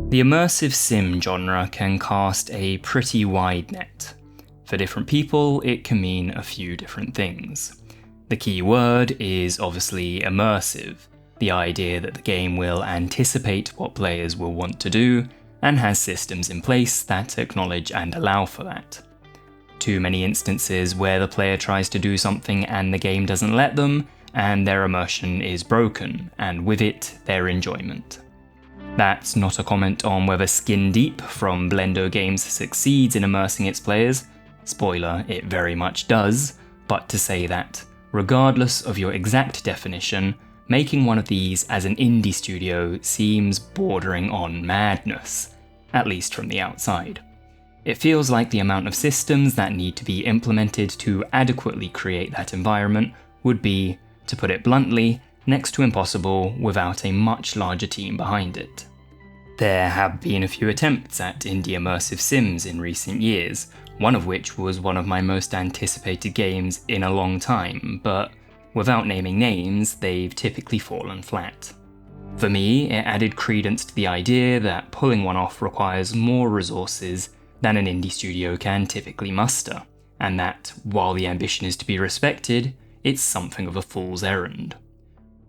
The immersive sim genre can cast a pretty wide net. For different people, it can mean a few different things. The key word is obviously immersive, the idea that the game will anticipate what players will want to do, and has systems in place that acknowledge and allow for that. Too many instances where the player tries to do something and the game doesn't let them, and their immersion is broken, and with it, their enjoyment. That's not a comment on whether Skin Deep from Blendo Games succeeds in immersing its players. Spoiler, it very much does, but to say that, regardless of your exact definition, making one of these as an indie studio seems bordering on madness, at least from the outside. It feels like the amount of systems that need to be implemented to adequately create that environment would be, to put it bluntly, next to impossible without a much larger team behind it. There have been a few attempts at indie immersive sims in recent years, one of which was one of my most anticipated games in a long time, but without naming names, they've typically fallen flat. For me, it added credence to the idea that pulling one off requires more resources than an indie studio can typically muster, and that, while the ambition is to be respected, it's something of a fool's errand.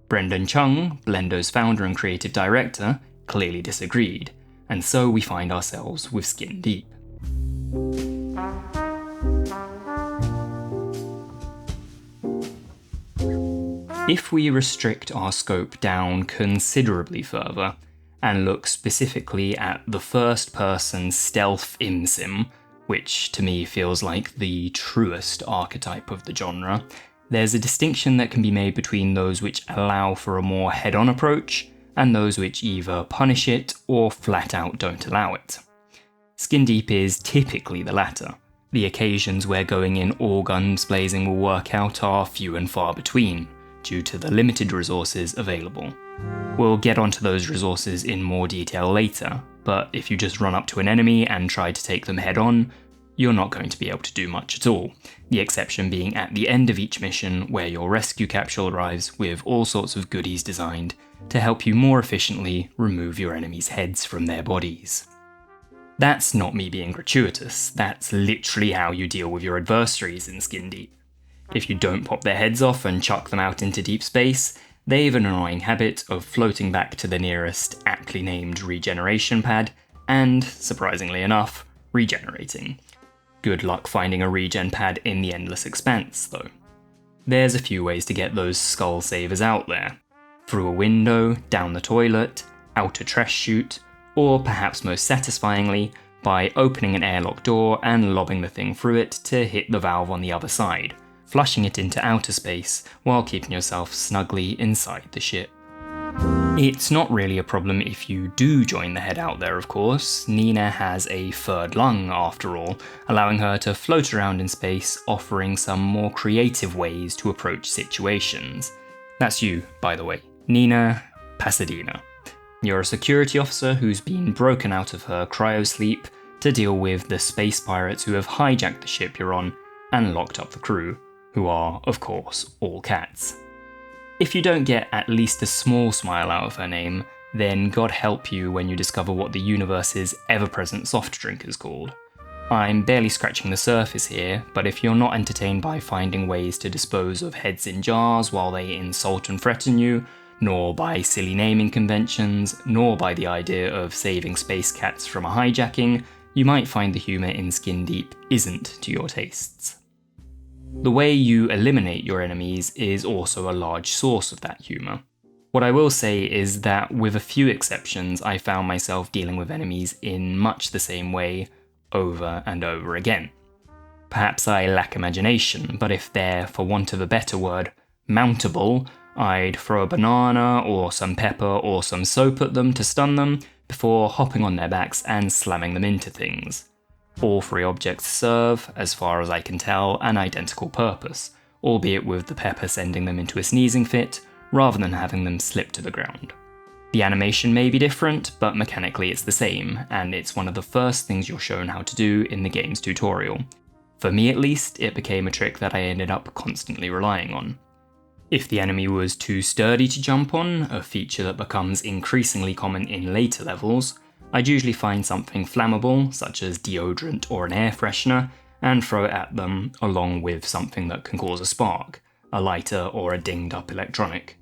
Brendan Chung, Blendo's founder and creative director, clearly disagreed, and so we find ourselves with Skin Deep. If we restrict our scope down considerably further, and look specifically at the first-person stealth imsim, which to me feels like the truest archetype of the genre, there's a distinction that can be made between those which allow for a more head-on approach, and those which either punish it or flat out don't allow it. Skin Deep is typically the latter. The occasions where going in all guns blazing will work out are few and far between, due to the limited resources available. We'll get onto those resources in more detail later, but if you just run up to an enemy and try to take them head on, you're not going to be able to do much at all, the exception being at the end of each mission where your rescue capsule arrives with all sorts of goodies designed to help you more efficiently remove your enemies' heads from their bodies. That's not me being gratuitous, that's literally how you deal with your adversaries in Skin Deep. If you don't pop their heads off and chuck them out into deep space, they've an annoying habit of floating back to the nearest aptly named regeneration pad and, surprisingly enough, regenerating. Good luck finding a regen pad in the endless expanse, though. There's a few ways to get those skull savers out there. Through a window, down the toilet, out a trash chute, or perhaps most satisfyingly, by opening an airlock door and lobbing the thing through it to hit the valve on the other side, flushing it into outer space while keeping yourself snugly inside the ship. It's not really a problem if you do join the head out there, of course. Nina has a third lung, after all, allowing her to float around in space, offering some more creative ways to approach situations. That's you, by the way. Nina Pasadena. You're a security officer who's been broken out of her cryosleep to deal with the space pirates who have hijacked the ship you're on and locked up the crew, who are, of course, all cats. If you don't get at least a small smile out of her name, then God help you when you discover what the universe's ever-present soft drink is called. I'm barely scratching the surface here, but if you're not entertained by finding ways to dispose of heads in jars while they insult and threaten you, nor by silly naming conventions, nor by the idea of saving space cats from a hijacking, you might find the humour in Skin Deep isn't to your tastes. The way you eliminate your enemies is also a large source of that humour. What I will say is that with a few exceptions, I found myself dealing with enemies in much the same way over and over again. Perhaps I lack imagination, but if they're, for want of a better word, mountable, I'd throw a banana or some pepper or some soap at them to stun them before hopping on their backs and slamming them into things. All three objects serve, as far as I can tell, an identical purpose, albeit with the pepper sending them into a sneezing fit rather than having them slip to the ground. The animation may be different, but mechanically it's the same, and it's one of the first things you're shown how to do in the game's tutorial. For me at least, it became a trick that I ended up constantly relying on. If the enemy was too sturdy to jump on, a feature that becomes increasingly common in later levels, I'd usually find something flammable, such as deodorant or an air freshener, and throw it at them along with something that can cause a spark, a lighter or a dinged up electronic.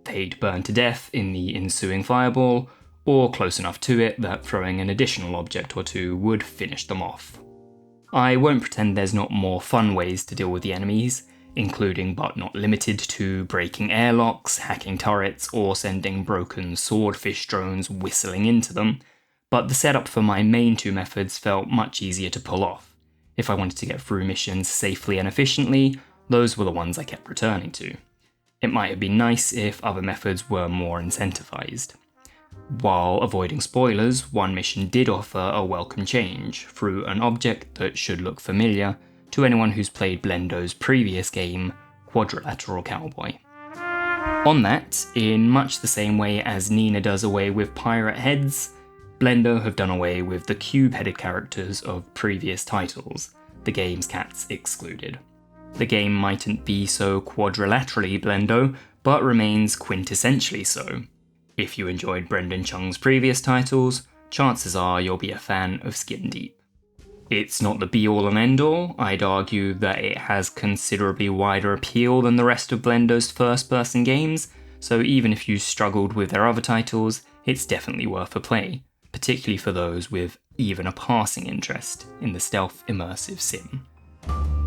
They'd burn to death in the ensuing fireball, or close enough to it that throwing an additional object or two would finish them off. I won't pretend there's not more fun ways to deal with the enemies, including but not limited to breaking airlocks, hacking turrets, or sending broken swordfish drones whistling into them, but the setup for my main two methods felt much easier to pull off. If I wanted to get through missions safely and efficiently, those were the ones I kept returning to. It might have been nice if other methods were more incentivized. While avoiding spoilers, one mission did offer a welcome change through an object that should look familiar to anyone who's played Blendo's previous game, Quadrilateral Cowboy. On that, in much the same way as Nina does away with pirate heads, Blendo have done away with the cube-headed characters of previous titles, the game's cats excluded. The game mightn't be so quadrilaterally Blendo, but remains quintessentially so. If you enjoyed Brendan Chung's previous titles, chances are you'll be a fan of Skin Deep. It's not the be-all and end-all. I'd argue that it has considerably wider appeal than the rest of Blendo's first-person games, so even if you struggled with their other titles, it's definitely worth a play, particularly for those with even a passing interest in the stealth immersive sim.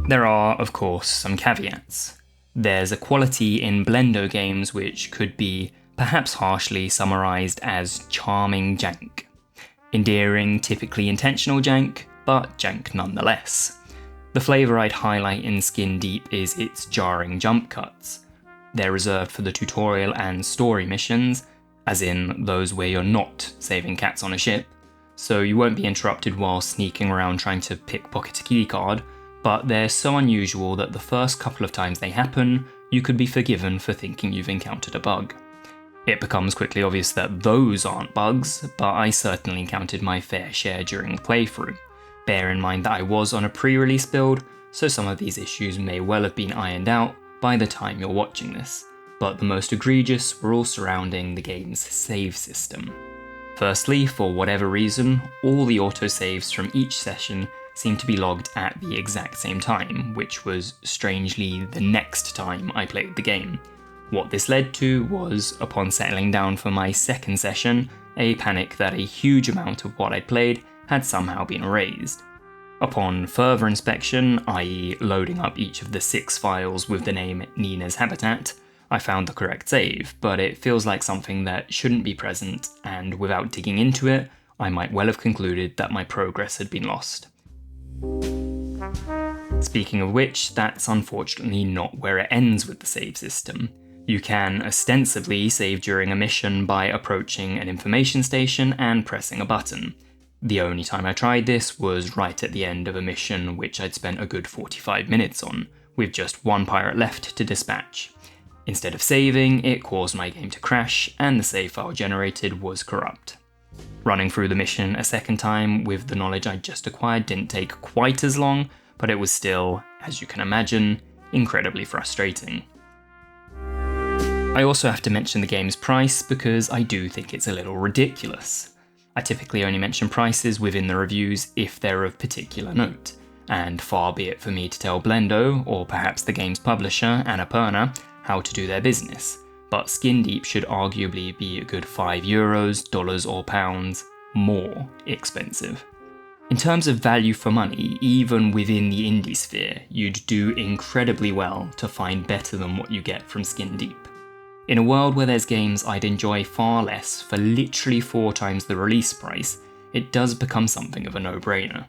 There are, of course, some caveats. There's a quality in Blendo games which could be perhaps harshly summarised as charming jank. Endearing, typically intentional jank, but jank nonetheless. The flavour I'd highlight in Skin Deep is its jarring jump cuts. They're reserved for the tutorial and story missions, as in those where you're not saving cats on a ship, so you won't be interrupted while sneaking around trying to pickpocket a keycard, but they're so unusual that the first couple of times they happen, you could be forgiven for thinking you've encountered a bug. It becomes quickly obvious that those aren't bugs, but I certainly encountered my fair share during the playthrough. Bear in mind that I was on a pre-release build, so some of these issues may well have been ironed out by the time you're watching this, but the most egregious were all surrounding the game's save system. Firstly, for whatever reason, all the autosaves from each session seemed to be logged at the exact same time, which was strangely the next time I played the game. What this led to was, upon settling down for my second session, a panic that a huge amount of what I'd played had somehow been erased. Upon further inspection, i.e. loading up each of the 6 files with the name Nina's Habitat, I found the correct save, but it feels like something that shouldn't be present, and without digging into it, I might well have concluded that my progress had been lost. Speaking of which, that's unfortunately not where it ends with the save system. You can ostensibly save during a mission by approaching an information station and pressing a button. The only time I tried this was right at the end of a mission which I'd spent a good 45 minutes on, with just one pirate left to dispatch. Instead of saving, it caused my game to crash, and the save file generated was corrupt. Running through the mission a second time with the knowledge I'd just acquired didn't take quite as long, but it was still, as you can imagine, incredibly frustrating. I also have to mention the game's price because I do think it's a little ridiculous. I typically only mention prices within the reviews if they're of particular note, and far be it for me to tell Blendo, or perhaps the game's publisher, Annapurna, how to do their business, but Skin Deep should arguably be a good €5, dollars or pounds more expensive. In terms of value for money, even within the indie sphere, you'd do incredibly well to find better than what you get from Skin Deep. In a world where there's games I'd enjoy far less for literally 4 times the release price, it does become something of a no-brainer.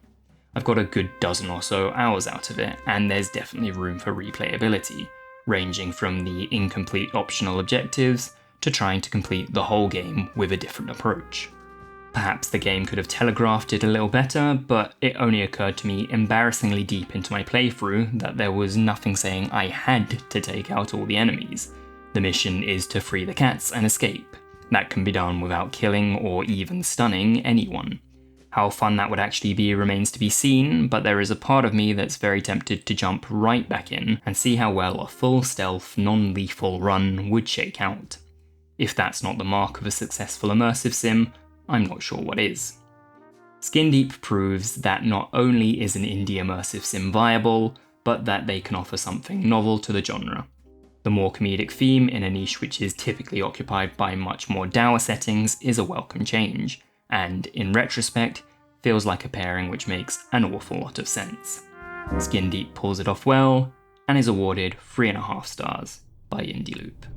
I've got a good dozen or so hours out of it, and there's definitely room for replayability, ranging from the incomplete optional objectives to trying to complete the whole game with a different approach. Perhaps the game could have telegraphed it a little better, but it only occurred to me embarrassingly deep into my playthrough that there was nothing saying I had to take out all the enemies. The mission is to free the cats and escape. That can be done without killing or even stunning anyone. How fun that would actually be remains to be seen, but there is a part of me that's very tempted to jump right back in and see how well a full stealth, non-lethal run would shake out. If that's not the mark of a successful immersive sim, I'm not sure what is. Skin Deep proves that not only is an indie immersive sim viable, but that they can offer something novel to the genre. The more comedic theme in a niche which is typically occupied by much more dour settings is a welcome change, and in retrospect, feels like a pairing which makes an awful lot of sense. Skin Deep pulls it off well, and is awarded 3.5 stars by IndieLoupe.